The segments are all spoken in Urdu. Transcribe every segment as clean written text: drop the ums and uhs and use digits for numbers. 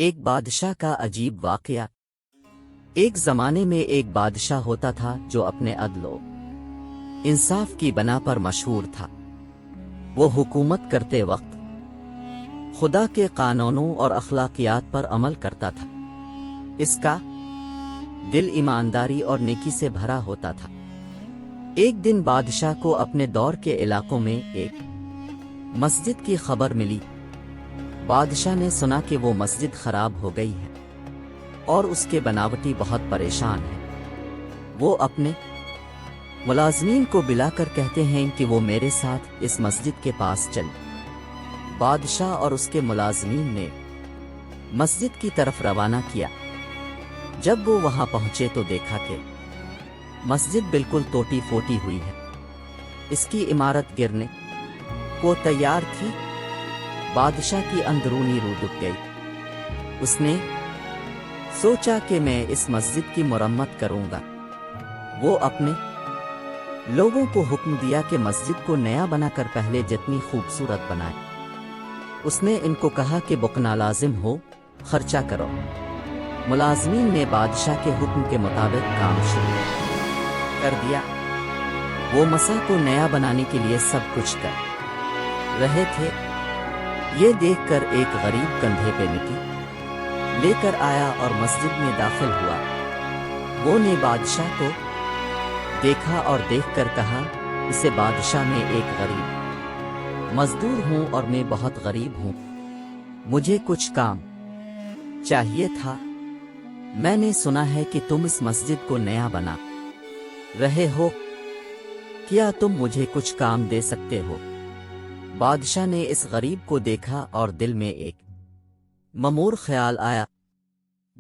ایک بادشاہ کا عجیب واقعہ۔ ایک زمانے میں ایک بادشاہ ہوتا تھا جو اپنے عدل و انصاف کی بنا پر مشہور تھا۔ وہ حکومت کرتے وقت خدا کے قانونوں اور اخلاقیات پر عمل کرتا تھا۔ اس کا دل ایمانداری اور نیکی سے بھرا ہوتا تھا۔ ایک دن بادشاہ کو اپنے دور کے علاقوں میں ایک مسجد کی خبر ملی۔ بادشاہ نے سنا کہ وہ مسجد خراب ہو گئی ہے اور اس کے بناوٹی بہت پریشان ہیں۔ وہ اپنے ملازمین کو بلا کر کہتے ہیں کہ وہ میرے ساتھ اس مسجد کے پاس چلیں۔ بادشاہ اور اس کے ملازمین نے مسجد کی طرف روانہ کیا۔ جب وہ وہاں پہنچے تو دیکھا کہ مسجد بالکل ٹوٹی پھوٹی ہوئی ہے۔ اس کی عمارت گرنے کو تیار تھی۔ بادشاہ کی اندرونی روح دکھ گئی۔ اس نے سوچا کہ میں اس مسجد کی مرمت کروں گا۔ وہ اپنے لوگوں کو حکم دیا کہ مسجد کو نیا بنا کر پہلے جتنی خوبصورت بنائے۔ اس نے ان کو کہا کہ بکنا لازم ہو، خرچہ کرو۔ ملازمین نے بادشاہ کے حکم کے مطابق کام شروع کر دیا۔ وہ مسجد کو نیا بنانے کے لیے سب کچھ کر رہے تھے۔ یہ دیکھ کر ایک غریب کندھے پہ مٹی لے کر آیا اور مسجد میں داخل ہوا۔ وہ نے بادشاہ کو دیکھا اور دیکھ کر کہا، اسے بادشاہ میں ایک غریب مزدور ہوں اور میں بہت غریب ہوں۔ مجھے کچھ کام چاہیے تھا۔ میں نے سنا ہے کہ تم اس مسجد کو نیا بنا رہے ہو۔ کیا تم مجھے کچھ کام دے سکتے ہو؟ بادشاہ نے اس غریب کو دیکھا اور دل میں ایک ممور خیال آیا۔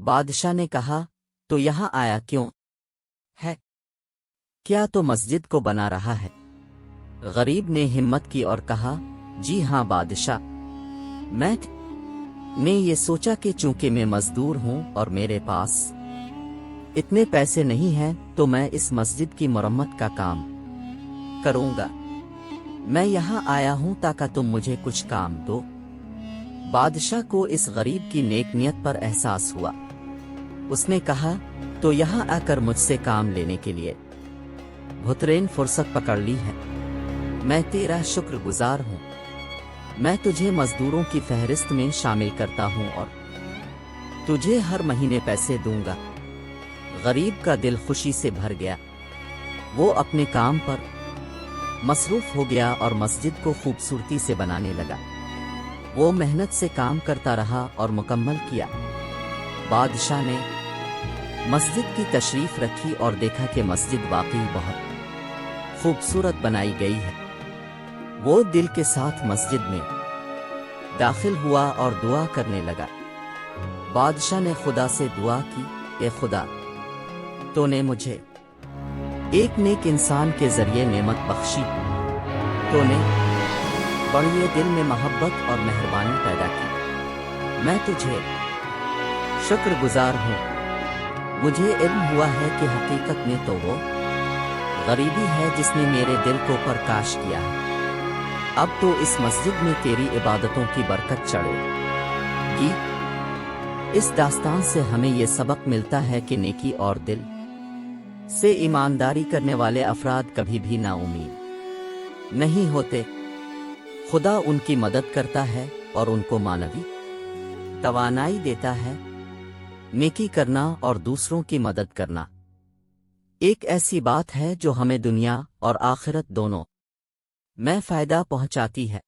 بادشاہ نے کہا، تو یہاں آیا کیوں ہے؟ کیا تو مسجد کو بنا رہا ہے؟ غریب نے ہمت کی اور کہا، جی ہاں بادشاہ، میں نے یہ سوچا کہ چونکہ میں مزدور ہوں اور میرے پاس اتنے پیسے نہیں ہیں تو میں اس مسجد کی مرمت کا کام کروں گا۔ میں یہاں آیا ہوں تاکہ تم مجھے کچھ کام دو۔ بادشاہ کو اس غریب کی نیک نیت پر احساس ہوا۔ اس نے کہا، تو یہاں آ کر مجھ سے کام لینے کے لیے بہترین فرصت پکڑ لی ہے۔ میں تیرا شکر گزار ہوں۔ میں تجھے مزدوروں کی فہرست میں شامل کرتا ہوں اور تجھے ہر مہینے پیسے دوں گا۔ غریب کا دل خوشی سے بھر گیا۔ وہ اپنے کام پر مصروف ہو گیا اور مسجد کو خوبصورتی سے بنانے لگا۔ وہ محنت سے کام کرتا رہا اور مکمل کیا۔ بادشاہ نے مسجد کی تشریف رکھی اور دیکھا کہ مسجد واقعی بہت خوبصورت بنائی گئی ہے۔ وہ دل کے ساتھ مسجد میں داخل ہوا اور دعا کرنے لگا۔ بادشاہ نے خدا سے دعا کی، اے خدا، تو نے مجھے ایک نیک انسان کے ذریعے نعمت بخشی۔ تو نے بڑے دل میں محبت اور مہربانی پیدا کی۔ میں تجھے شکر گزار ہوں۔ مجھے علم ہوا ہے کہ حقیقت میں تو وہ غریبی ہے جس نے میرے دل کو پرکاش کیا ہے۔ اب تو اس مسجد میں تیری عبادتوں کی برکت چڑھے گی۔ اس داستان سے ہمیں یہ سبق ملتا ہے کہ نیکی اور دل سے ایمانداری کرنے والے افراد کبھی بھی نا امید نہیں ہوتے۔ خدا ان کی مدد کرتا ہے اور ان کو معنوی توانائی دیتا ہے۔ نیکی کرنا اور دوسروں کی مدد کرنا ایک ایسی بات ہے جو ہمیں دنیا اور آخرت دونوں میں فائدہ پہنچاتی ہے۔